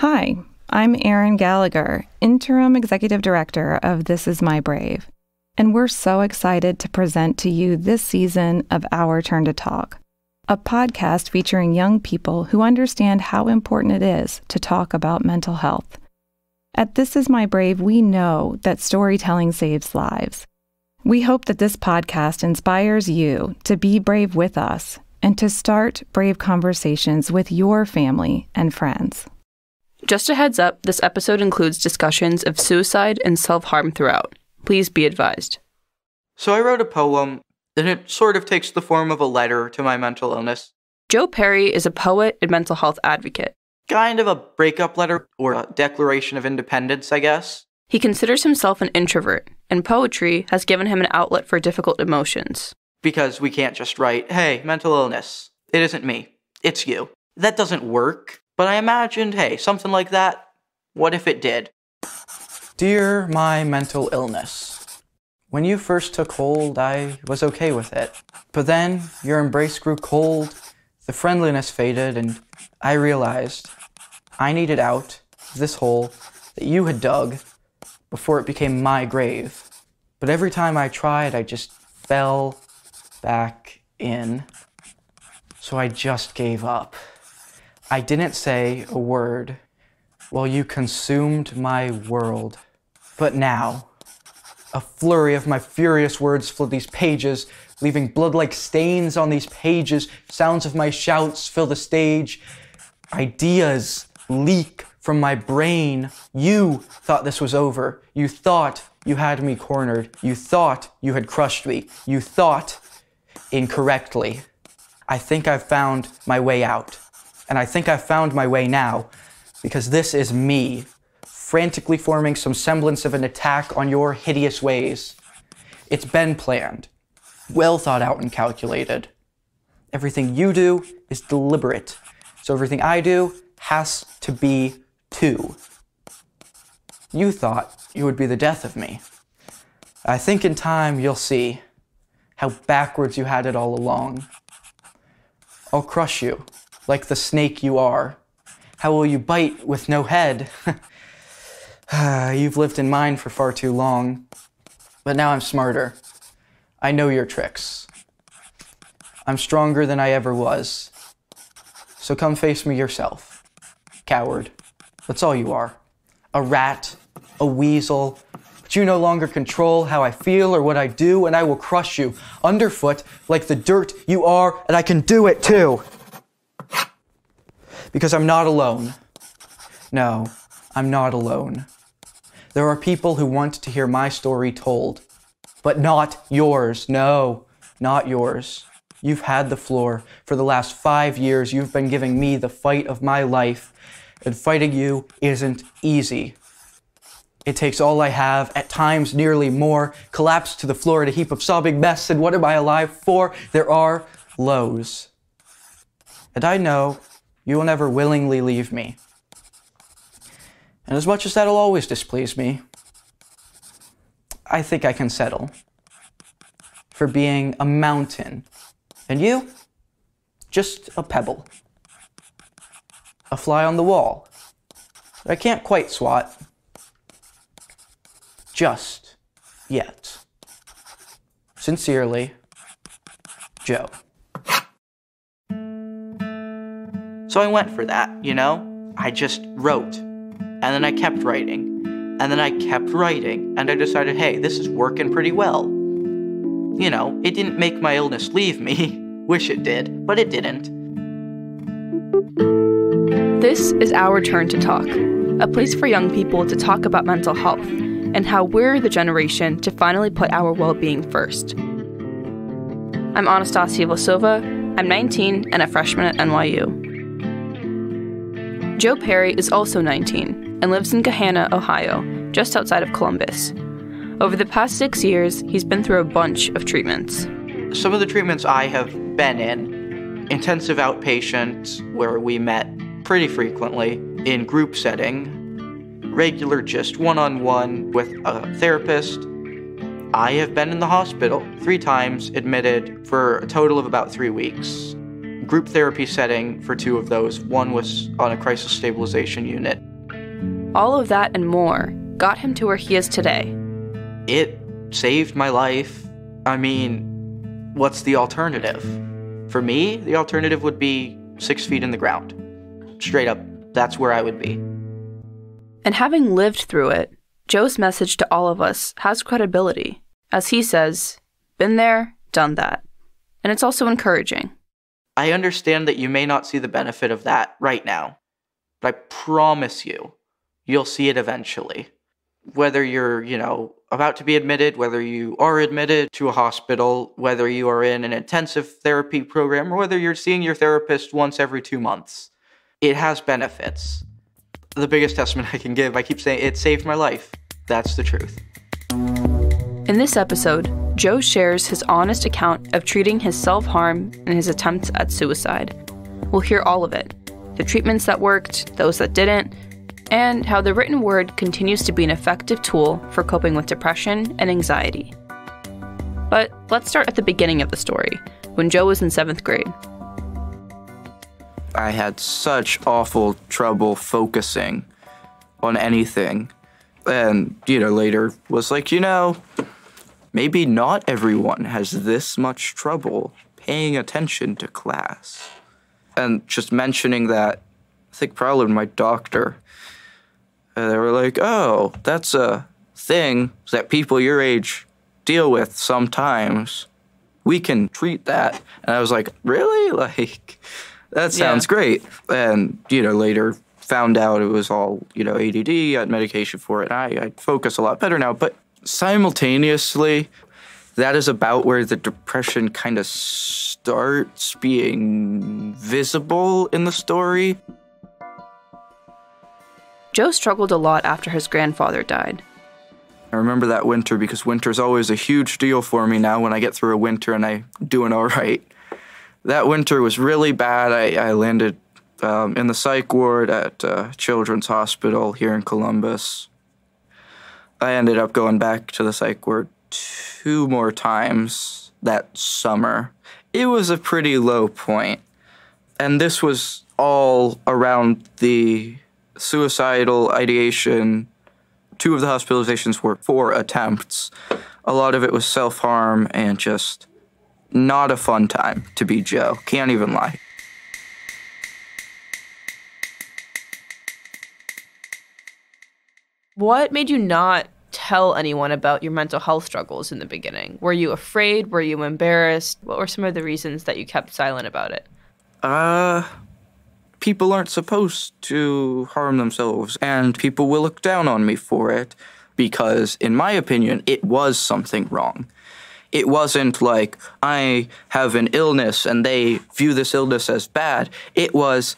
Hi, I'm Erin Gallagher, Interim Executive Director of This Is My Brave, and we're so excited to present to you this season of Our Turn to Talk, a podcast featuring young people who understand how important it is to talk about mental health. At This Is My Brave, we know that storytelling saves lives. We hope that this podcast inspires you to be brave with us and to start brave conversations with your family and friends. Just a heads up, this episode includes discussions of suicide and self-harm throughout. Please be advised. So I wrote a poem, and it sort of takes the form of a letter to my mental illness. Joe Perry is a poet and mental health advocate. Kind of a breakup letter, or a declaration of independence, I guess. He considers himself an introvert, and poetry has given him an outlet for difficult emotions. Because we can't just write, hey, mental illness. It isn't me. It's you. That doesn't work. But I imagined, hey, something like that. What if it did? Dear my mental illness, when you first took hold, I was okay with it. But then your embrace grew cold, the friendliness faded, and I realized I needed out of this hole that you had dug before it became my grave. But every time I tried, I just fell back in. So I just gave up. I didn't say a word while you consumed my world. But now, a flurry of my furious words flood these pages, leaving blood-like stains on these pages. Sounds of my shouts fill the stage. Ideas leak from my brain. You thought this was over. You thought you had me cornered. You thought you had crushed me. You thought incorrectly. I think I've found my way out. And I think I've found my way now, because this is me, frantically forming some semblance of an attack on your hideous ways. It's been planned, well thought out and calculated. Everything you do is deliberate, so everything I do has to be too. You thought you would be the death of me. I think in time you'll see how backwards you had it all along. I'll crush you. Like the snake you are. How will you bite with no head? You've lived in mine for far too long. But now I'm smarter. I know your tricks. I'm stronger than I ever was. So come face me yourself. Coward. That's all you are. A rat. A weasel. But you no longer control how I feel or what I do, and I will crush you underfoot like the dirt you are, and I can do it too. Because I'm not alone. No, I'm not alone. There are people who want to hear my story told, but not yours. No, not yours. You've had the floor. For the last 5 years, you've been giving me the fight of my life, and fighting you isn't easy. It takes all I have, at times nearly more, collapse to the floor in a heap of sobbing mess, and what am I alive for? There are lows. And I know you will never willingly leave me. And as much as that'll always displease me, I think I can settle for being a mountain, and you, just a pebble. A fly on the wall that I can't quite swat. Just yet. Sincerely, Joe. So I went for that, you know? I just wrote. And then I kept writing. And then I kept writing. And I decided, hey, this is working pretty well. You know, it didn't make my illness leave me. Wish it did, but it didn't. This is Our Turn to Talk, a place for young people to talk about mental health and how we're the generation to finally put our well-being first. I'm Anastasia Vlasova. I'm 19 and a freshman at NYU. Joe Perry is also 19 and lives in Gahanna, Ohio, just outside of Columbus. Over the past 6 years, he's been through a bunch of treatments. Some of the treatments I have been in, intensive outpatient, where we met pretty frequently, in group setting, regular just one-on-one with a therapist. I have been in the hospital 3 times, admitted for a total of about 3 weeks. Group therapy setting for 2 of those. One was on a crisis stabilization unit. All of that and more got him to where he is today. It saved my life. I mean, what's the alternative? For me, the alternative would be 6 feet in the ground. Straight up, that's where I would be. And having lived through it, Joe's message to all of us has credibility. As he says, been there, done that. And it's also encouraging. I understand that you may not see the benefit of that right now, but I promise you, you'll see it eventually. Whether you're, about to be admitted, whether you are admitted to a hospital, whether you are in an intensive therapy program, or whether you're seeing your therapist once every 2 months, it has benefits. The biggest testament I can give, I keep saying, it saved my life. That's the truth. In this episode, Joe shares his honest account of treating his self-harm and his attempts at suicide. We'll hear all of it. The treatments that worked, those that didn't, and how the written word continues to be an effective tool for coping with depression and anxiety. But let's start at the beginning of the story, when Joe was in 7th grade. I had such awful trouble focusing on anything. And, later was like, maybe not everyone has this much trouble paying attention to class. And just mentioning that, I think probably my doctor, they were like, oh, that's a thing that people your age deal with sometimes. We can treat that. And I was like, really? That sounds great. And, later found out it was all, ADD, got medication for it. I focus a lot better now. But simultaneously, that is about where the depression kind of starts being visible in the story. Joe struggled a lot after his grandfather died. I remember that winter because winter's always a huge deal for me now when I get through a winter and I'm doing all right. That winter was really bad. I landed in the psych ward at Children's Hospital here in Columbus. I ended up going back to the psych ward 2 more times that summer. It was a pretty low point. And this was all around the suicidal ideation. 2 of the hospitalizations were 4 attempts. A lot of it was self-harm and just not a fun time to be Joe. Can't even lie. What made you not tell anyone about your mental health struggles in the beginning? Were you afraid? Were you embarrassed? What were some of the reasons that you kept silent about it? People aren't supposed to harm themselves, and people will look down on me for it because, in my opinion, it was something wrong. It wasn't like I have an illness and they view this illness as bad. It was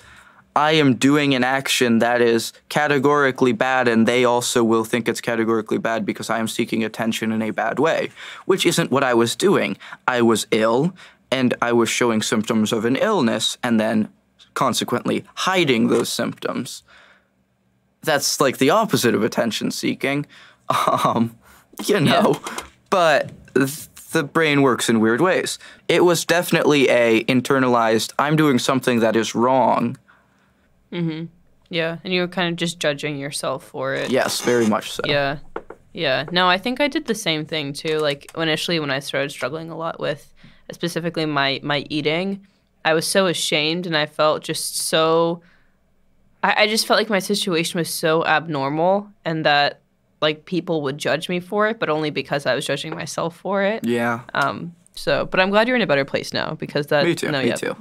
I am doing an action that is categorically bad and they also will think it's categorically bad because I am seeking attention in a bad way, which isn't what I was doing. I was ill and I was showing symptoms of an illness and then consequently hiding those symptoms. That's like the opposite of attention seeking, but the brain works in weird ways. It was definitely a internalized, I'm doing something that is wrong. Mm-hmm. Yeah, and you were kind of just judging yourself for it. Yes, very much so. Yeah. No, I think I did the same thing too. Like initially when I started struggling a lot with specifically my eating, I was so ashamed and I felt just so, I just felt like my situation was so abnormal and that like people would judge me for it, but only because I was judging myself for it. Yeah. But I'm glad you're in a better place now because that. Me too. Me too.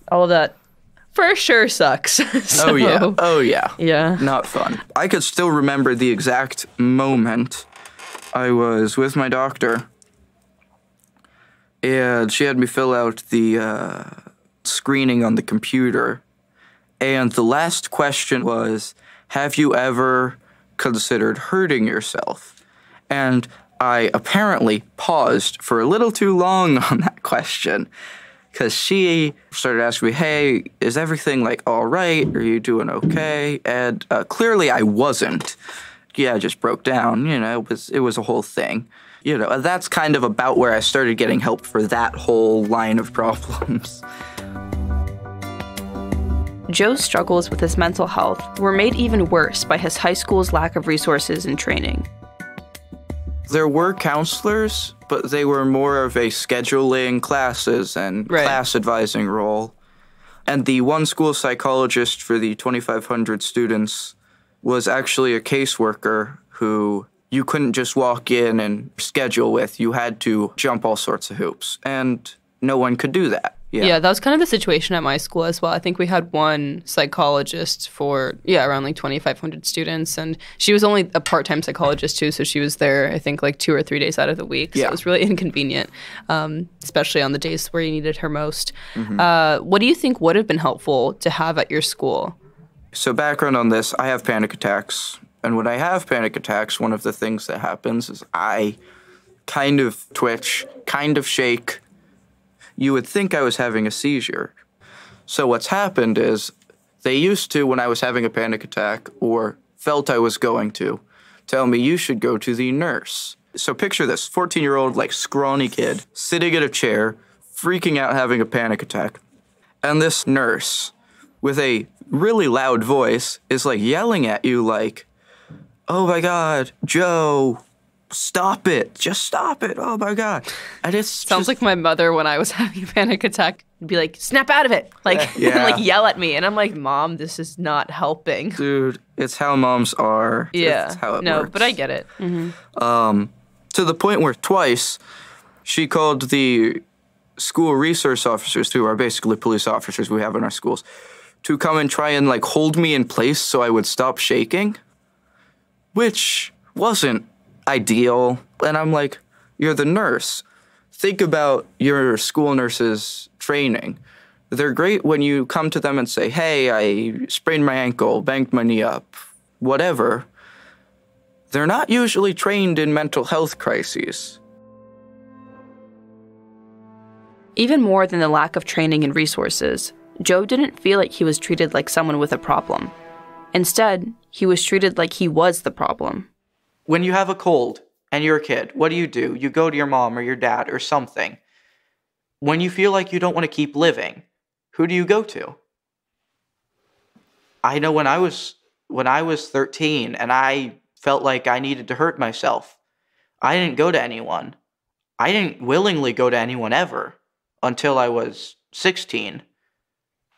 All of that for sure sucks. Oh yeah. Yeah. Not fun. I could still remember the exact moment I was with my doctor, and she had me fill out the screening on the computer, and the last question was, "Have you ever considered hurting yourself?" And I apparently paused for a little too long on that question because she started asking me, hey, is everything like all right? Are you doing okay? And clearly I wasn't. Yeah, I just broke down. It was a whole thing. That's kind of about where I started getting help for that whole line of problems. Joe's struggles with his mental health were made even worse by his high school's lack of resources and training. There were counselors, but they were more of a scheduling classes and class advising role. And the one school psychologist for the 2,500 students was actually a caseworker who you couldn't just walk in and schedule with. You had to jump all sorts of hoops, and no one could do that. Yeah, that was kind of the situation at my school as well. I think we had one psychologist for, around like 2,500 students. And she was only a part-time psychologist too, so she was there, I think, like 2 or 3 days out of the week. So it was really inconvenient, especially on the days where you needed her most. What do you think would have been helpful to have at your school? So background on this, I have panic attacks. And when I have panic attacks, one of the things that happens is I kind of twitch, kind of shake. You would think I was having a seizure. So what's happened is they used to, when I was having a panic attack or felt I was going to, tell me you should go to the nurse. So picture this, 14-year-old, like scrawny kid, sitting in a chair, freaking out, having a panic attack. And this nurse, with a really loud voice, is like yelling at you like, "Oh my God, Joe, stop it. Just stop it. Oh my God." And it sounds like my mother when I was having a panic attack. Would be like, "Snap out of it." Like, and like yell at me. And I'm like, "Mom, this is not helping." Dude, it's how moms are. Yeah. It's how it works. But I get it. To the point where twice she called the school resource officers, who are basically police officers we have in our schools, to come and try and like hold me in place so I would stop shaking, which wasn't ideal. And I'm like, you're the nurse. Think about your school nurse's training. They're great when you come to them and say, "Hey, I sprained my ankle, banged my knee up," whatever. They're not usually trained in mental health crises. Even more than the lack of training and resources, Joe didn't feel like he was treated like someone with a problem. Instead, he was treated like he was the problem. When you have a cold and you're a kid, what do? You go to your mom or your dad or something. When you feel like you don't want to keep living, who do you go to? I know when I was 13 and I felt like I needed to hurt myself, I didn't go to anyone. I didn't willingly go to anyone ever until I was 16.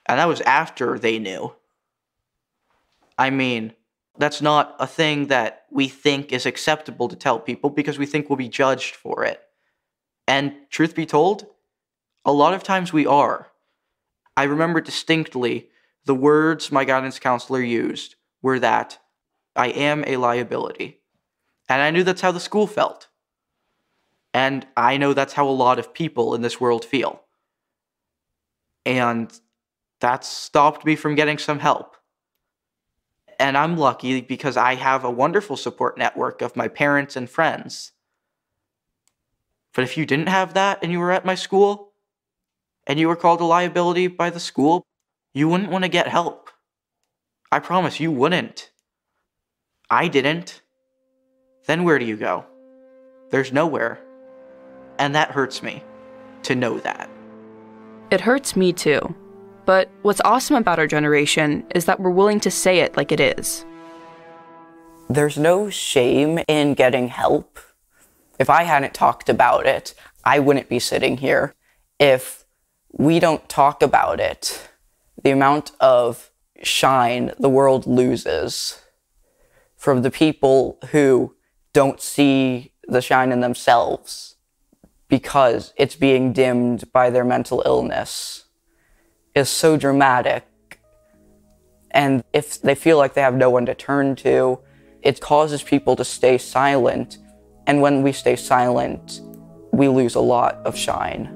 And that was after they knew. I mean, that's not a thing that we think is acceptable to tell people because we think we'll be judged for it. And truth be told, a lot of times we are. I remember distinctly the words my guidance counselor used were that I am a liability. And I knew that's how the school felt. And I know that's how a lot of people in this world feel. And that stopped me from getting some help. And I'm lucky because I have a wonderful support network of my parents and friends. But if you didn't have that and you were at my school, and you were called a liability by the school, you wouldn't want to get help. I promise you wouldn't. I didn't. Then where do you go? There's nowhere. And that hurts me to know that. It hurts me too. But what's awesome about our generation is that we're willing to say it like it is. There's no shame in getting help. If I hadn't talked about it, I wouldn't be sitting here. If we don't talk about it, the amount of shine the world loses from the people who don't see the shine in themselves because it's being dimmed by their mental illness is so dramatic. And if they feel like they have no one to turn to, it causes people to stay silent. And when we stay silent, we lose a lot of shine.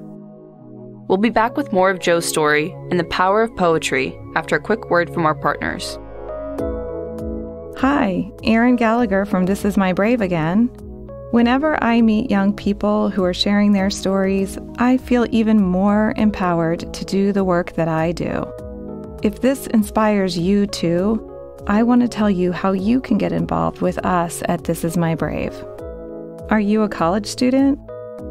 We'll be back with more of Joe's story and the power of poetry after a quick word from our partners. Hi, Erin Gallagher from This Is My Brave again. Whenever I meet young people who are sharing their stories, I feel even more empowered to do the work that I do. If this inspires you too, I want to tell you how you can get involved with us at This Is My Brave. Are you a college student?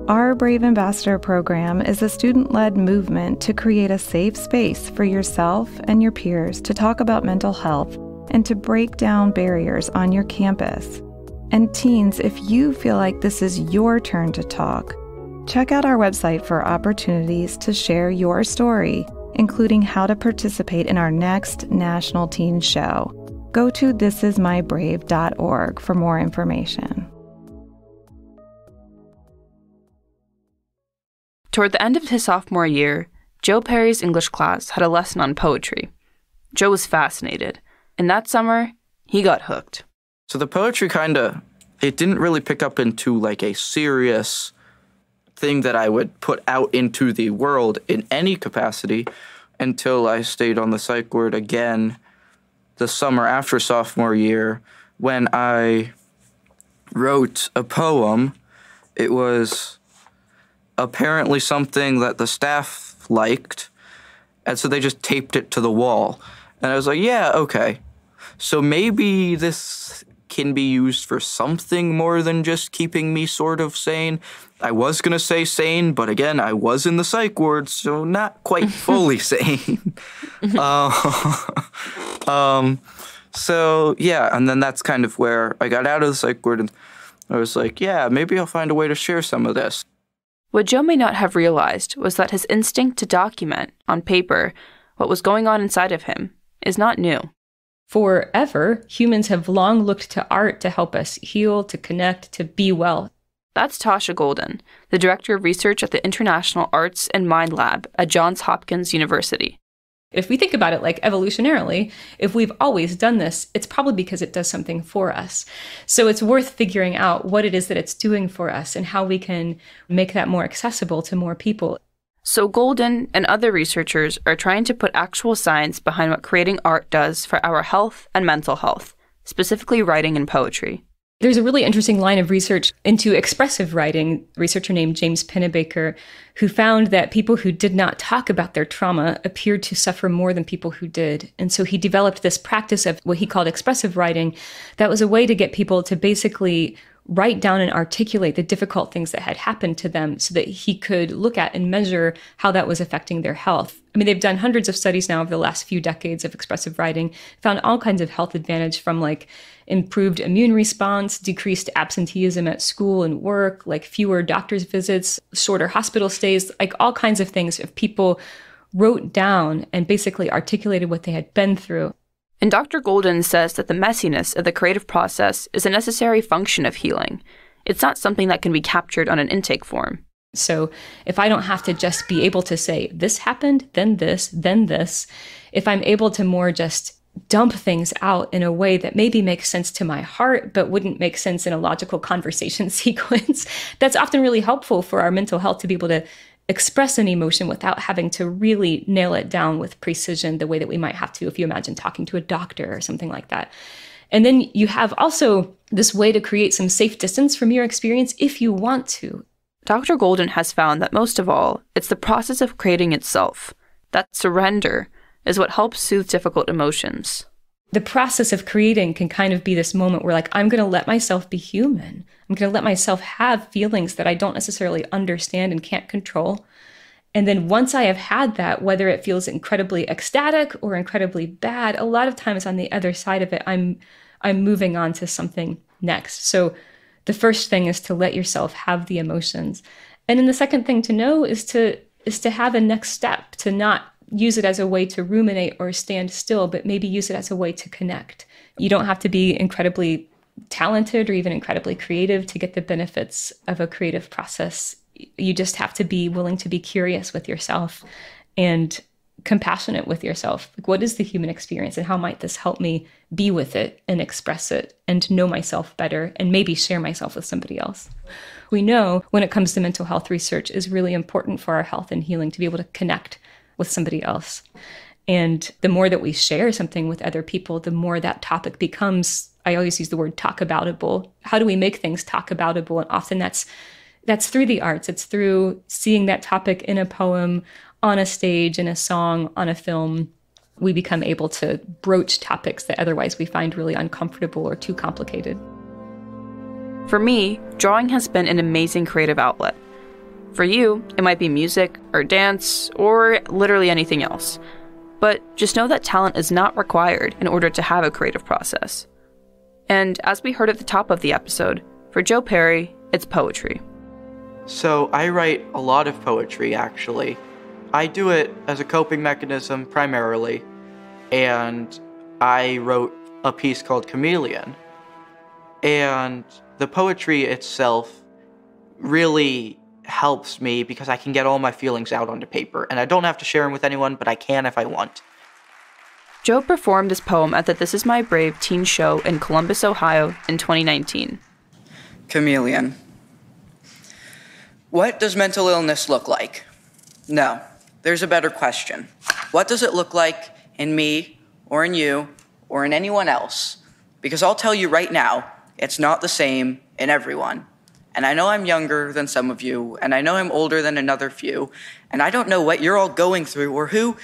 Our Brave Ambassador program is a student-led movement to create a safe space for yourself and your peers to talk about mental health and to break down barriers on your campus. And teens, if you feel like this is your turn to talk, check out our website for opportunities to share your story, including how to participate in our next National Teen Show. Go to thisismybrave.org for more information. Toward the end of his sophomore year, Joe Perry's English class had a lesson on poetry. Joe was fascinated, and that summer, he got hooked. So the poetry it didn't really pick up into like a serious thing that I would put out into the world in any capacity until I stayed on the psych ward again the summer after sophomore year when I wrote a poem. It was apparently something that the staff liked, and so they just taped it to the wall. And I was like, yeah, okay. So maybe this can be used for something more than just keeping me sort of sane. I was going to say sane, but again, I was in the psych ward, so not quite fully sane. So, yeah, and then that's kind of where I got out of the psych ward, and I was like, yeah, maybe I'll find a way to share some of this. What Joe may not have realized was that his instinct to document, on paper, what was going on inside of him is not new. Forever, humans have long looked to art to help us heal, to connect, to be well. That's Tasha Golden, the Director of Research at the International Arts and Mind Lab at Johns Hopkins University. If we think about it like evolutionarily, if we've always done this, it's probably because it does something for us. So it's worth figuring out what it is that it's doing for us and how we can make that more accessible to more people. So Golden and other researchers are trying to put actual science behind what creating art does for our health and mental health, specifically writing and poetry. There's a really interesting line of research into expressive writing, a researcher named James Pennebaker, who found that people who did not talk about their trauma appeared to suffer more than people who did. And so he developed this practice of what he called expressive writing that was a way to get people to basically write down and articulate the difficult things that had happened to them so that he could look at and measure how that was affecting their health. I mean, they've done hundreds of studies now over the last few decades of expressive writing, found all kinds of health advantage from like improved immune response, decreased absenteeism at school and work, like fewer doctor's visits, shorter hospital stays, like all kinds of things if people wrote down and basically articulated what they had been through. And Dr. Golden says that the messiness of the creative process is a necessary function of healing. It's not something that can be captured on an intake form. So if I don't have to just be able to say, this happened, then this, if I'm able to more just dump things out in a way that maybe makes sense to my heart, but wouldn't make sense in a logical conversation sequence, that's often really helpful for our mental health to be able to express an emotion without having to really nail it down with precision the way that we might have to if you imagine talking to a doctor or something like that. And then you have also this way to create some safe distance from your experience if you want to. Dr. Golden has found that most of all, it's the process of creating itself. That surrender is what helps soothe difficult emotions. The process of creating can kind of be this moment where, like, I'm going to let myself be human. I'm going to let myself have feelings that I don't necessarily understand and can't control. And then once I have had that, whether it feels incredibly ecstatic or incredibly bad, a lot of times on the other side of it, I'm moving on to something next. So the first thing is to let yourself have the emotions. And then the second thing to know is to have a next step, to not use it as a way to ruminate or stand still, but maybe use it as a way to connect. You don't have to be incredibly talented or even incredibly creative to get the benefits of a creative process. You just have to be willing to be curious with yourself and compassionate with yourself. Like, what is the human experience and how might this help me be with it and express it and know myself better and maybe share myself with somebody else? We know when it comes to mental health research is really important for our health and healing to be able to connect with somebody else. And the more that we share something with other people, the more that topic becomes, I always use the word talk aboutable. How do we make things talk aboutable? And often that's through the arts. It's through seeing that topic in a poem, on a stage, in a song, on a film. We become able to broach topics that otherwise we find really uncomfortable or too complicated. For me, drawing has been an amazing creative outlet. For you, it might be music or dance or literally anything else. But just know that talent is not required in order to have a creative process. And as we heard at the top of the episode, for Joe Perry, it's poetry. So I write a lot of poetry, actually. I do it as a coping mechanism primarily, and I wrote a piece called Chameleon. And the poetry itself really helps me because I can get all my feelings out onto paper, and I don't have to share them with anyone, but I can if I want. Joe performed this poem at the This Is My Brave teen show in Columbus, Ohio in 2019. Chameleon. What does mental illness look like? No, there's a better question. What does it look like in me, or in you, or in anyone else? Because I'll tell you right now, it's not the same in everyone. And I know I'm younger than some of you, and I know I'm older than another few, and I don't know what you're all going through, or who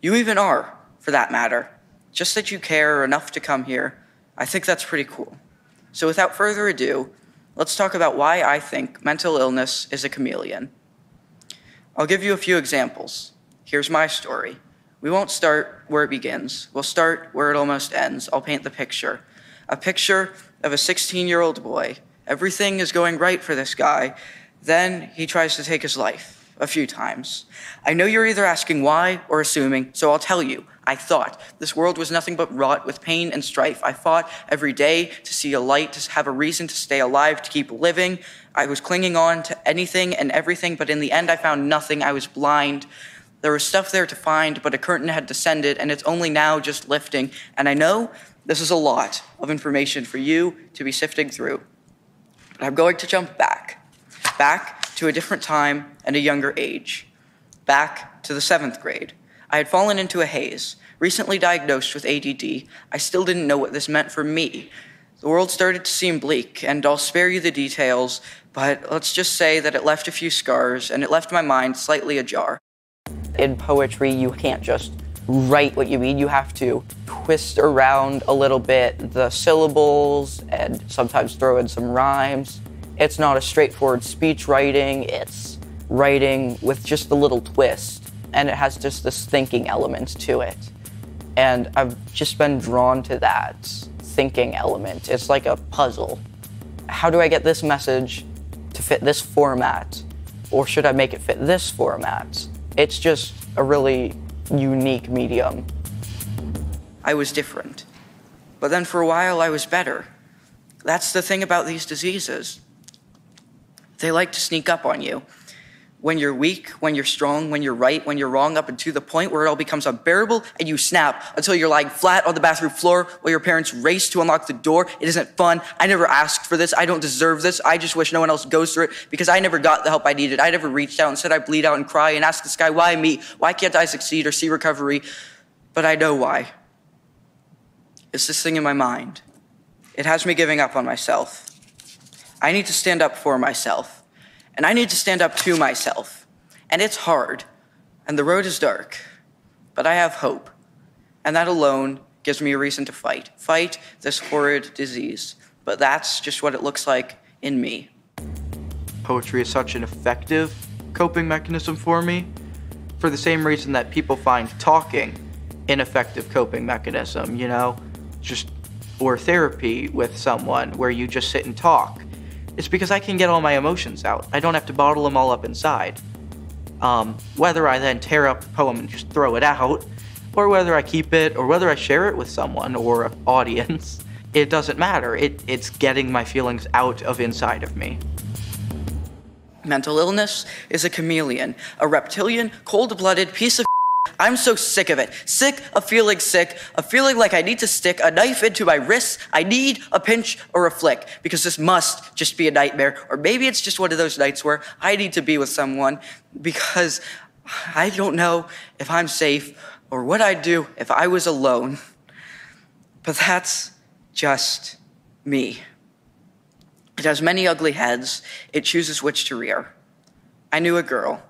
you even are, for that matter. Just that you care enough to come here, I think that's pretty cool. So without further ado, let's talk about why I think mental illness is a chameleon. I'll give you a few examples. Here's my story. We won't start where it begins. We'll start where it almost ends. I'll paint the picture. A picture of a 16-year-old boy. Everything is going right for this guy. Then he tries to take his life a few times. I know you're either asking why or assuming, so I'll tell you. I thought this world was nothing but wrought with pain and strife. I fought every day to see a light, to have a reason to stay alive, to keep living. I was clinging on to anything and everything, but in the end I found nothing. I was blind. There was stuff there to find, but a curtain had descended, and it's only now just lifting. And I know this is a lot of information for you to be sifting through. But I'm going to jump back to a different time and a younger age, back to the 7th grade. I had fallen into a haze, recently diagnosed with ADD. I still didn't know what this meant for me. The world started to seem bleak, and I'll spare you the details, but let's just say that it left a few scars, and it left my mind slightly ajar. In poetry, you can't just write what you mean. You have to twist around a little bit the syllables and sometimes throw in some rhymes. It's not a straightforward speech writing. It's writing with just a little twist, and it has just this thinking element to it. And I've just been drawn to that thinking element. It's like a puzzle. How do I get this message to fit this format? Or should I make it fit this format? It's just a really unique medium. I was different. But then for a while I was better. That's the thing about these diseases. They like to sneak up on you. When you're weak, when you're strong, when you're right, when you're wrong, up and to the point where it all becomes unbearable and you snap until you're lying flat on the bathroom floor while your parents race to unlock the door. It isn't fun. I never asked for this. I don't deserve this. I just wish no one else goes through it because I never got the help I needed. I never reached out and said I bleed out and cry and ask the sky, why me? Why can't I succeed or see recovery? But I know why. It's this thing in my mind. It has me giving up on myself. I need to stand up for myself. And I need to stand up to myself. And it's hard. And the road is dark. But I have hope. And that alone gives me a reason to fight. Fight this horrid disease. But that's just what it looks like in me. Poetry is such an effective coping mechanism for me, for the same reason that people find talking an effective coping mechanism, you know? Or therapy with someone where you just sit and talk. It's because I can get all my emotions out. I don't have to bottle them all up inside. Whether I then tear up the poem and just throw it out, or whether I keep it, or whether I share it with someone or an audience, it doesn't matter. It's getting my feelings out of inside of me. Mental illness is a chameleon, a reptilian, cold-blooded piece of I'm so sick of it. Sick of feeling like I need to stick a knife into my wrists. I need a pinch or a flick because this must just be a nightmare. Or maybe it's just one of those nights where I need to be with someone because I don't know if I'm safe or what I'd do if I was alone. But that's just me. It has many ugly heads. It chooses which to rear. I knew a girl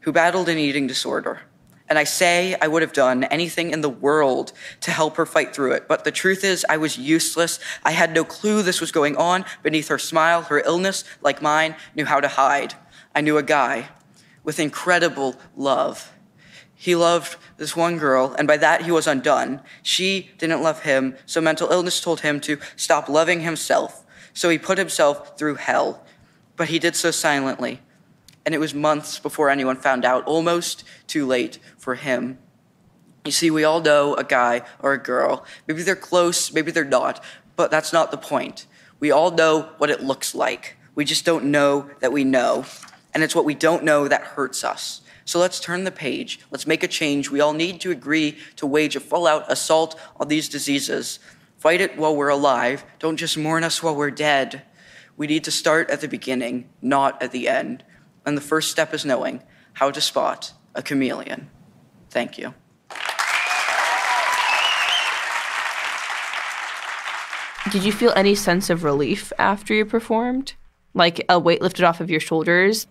who battled an eating disorder. And I say I would have done anything in the world to help her fight through it. But the truth is, I was useless. I had no clue this was going on. Beneath her smile, her illness, like mine, knew how to hide. I knew a guy with incredible love. He loved this one girl, and by that he was undone. She didn't love him, so mental illness told him to stop loving himself. So he put himself through hell, but he did so silently. And it was months before anyone found out, almost too late for him. You see, we all know a guy or a girl. Maybe they're close, maybe they're not, but that's not the point. We all know what it looks like. We just don't know that we know. And it's what we don't know that hurts us. So let's turn the page. Let's make a change. We all need to agree to wage a full-out assault on these diseases. Fight it while we're alive. Don't just mourn us while we're dead. We need to start at the beginning, not at the end. And the first step is knowing how to spot a chameleon. Thank you. Did you feel any sense of relief after you performed? Like a weight lifted off of your shoulders?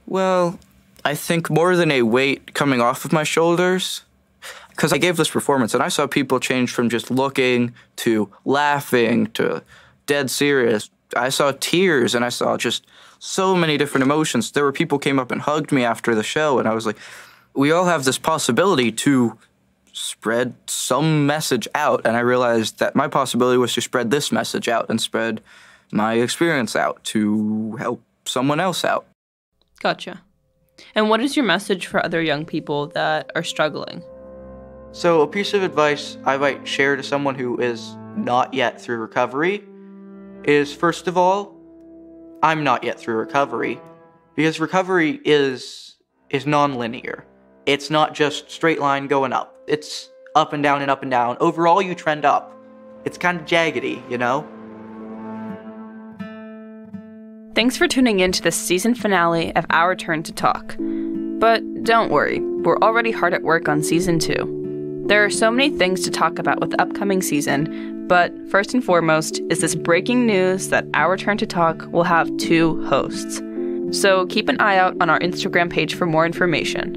Well, I think more than a weight coming off of my shoulders, because I gave this performance and I saw people change from just looking to laughing to dead serious. I saw tears and I saw just so many different emotions. There were people came up and hugged me after the show, and I was like, we all have this possibility to spread some message out. And I realized that my possibility was to spread this message out and spread my experience out to help someone else out. Gotcha. And what is your message for other young people that are struggling? So a piece of advice I might share to someone who is not yet through recovery is, first of all, I'm not yet through recovery, because recovery is non-linear. It's not just straight line going up. It's up and down and up and down. Overall, you trend up. It's kind of jaggedy, you know? Thanks for tuning in to the season finale of Our Turn to Talk. But don't worry, we're already hard at work on season 2. There are so many things to talk about with the upcoming season, but first and foremost is this breaking news that Our Turn to Talk will have 2 hosts. So keep an eye out on our Instagram page for more information.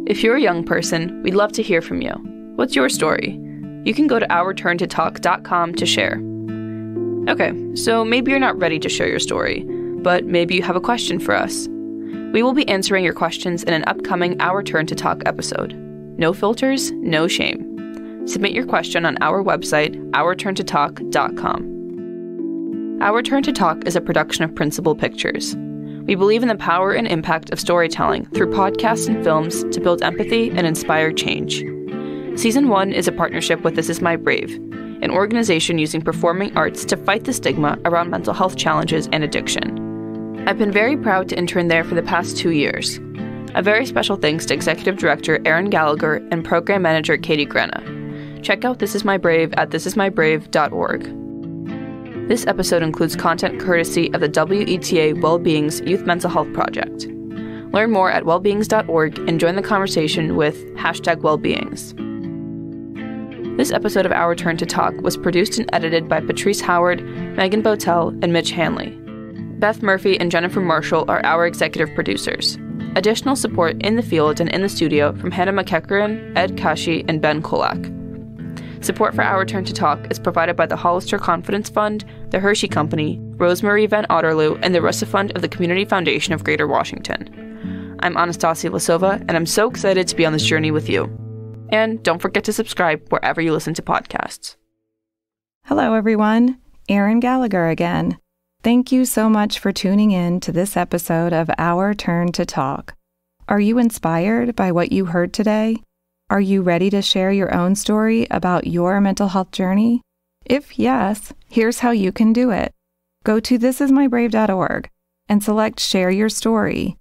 If you're a young person, we'd love to hear from you. What's your story? You can go to ourturntotalk.com to share. Okay, so maybe you're not ready to share your story, but maybe you have a question for us. We will be answering your questions in an upcoming Our Turn to Talk episode. No filters, no shame. Submit your question on our website, ourturntotalk.com. Our Turn to Talk is a production of Principal Pictures. We believe in the power and impact of storytelling through podcasts and films to build empathy and inspire change. Season 1 is a partnership with This Is My Brave, an organization using performing arts to fight the stigma around mental health challenges and addiction. I've been very proud to intern there for the past 2 years. A very special thanks to Executive Director Aaron Gallagher and Program Manager Katie Gahanna. Check out This Is My Brave at thisismybrave.org. This episode includes content courtesy of the WETA Wellbeing's Youth Mental Health Project. Learn more at wellbeings.org and join the conversation with #wellbeings. This episode of Our Turn to Talk was produced and edited by Patrice Howard, Megan Botel, and Mitch Hanley. Beth Murphy and Jennifer Marshall are our executive producers. Additional support in the field and in the studio from Hannah McEachran, Ed Kashi, and Ben Kolak. Support for Our Turn to Talk is provided by the Hollister Confidence Fund, the Hershey Company, Rosemary Van Otterloo, and the Russa Fund of the Community Foundation of Greater Washington. I'm Anastasia Lasova, and I'm so excited to be on this journey with you. And don't forget to subscribe wherever you listen to podcasts. Hello, everyone. Erin Gallagher again. Thank you so much for tuning in to this episode of Our Turn to Talk. Are you inspired by what you heard today? Are you ready to share your own story about your mental health journey? If yes, here's how you can do it. Go to thisismybrave.org and select Share Your Story.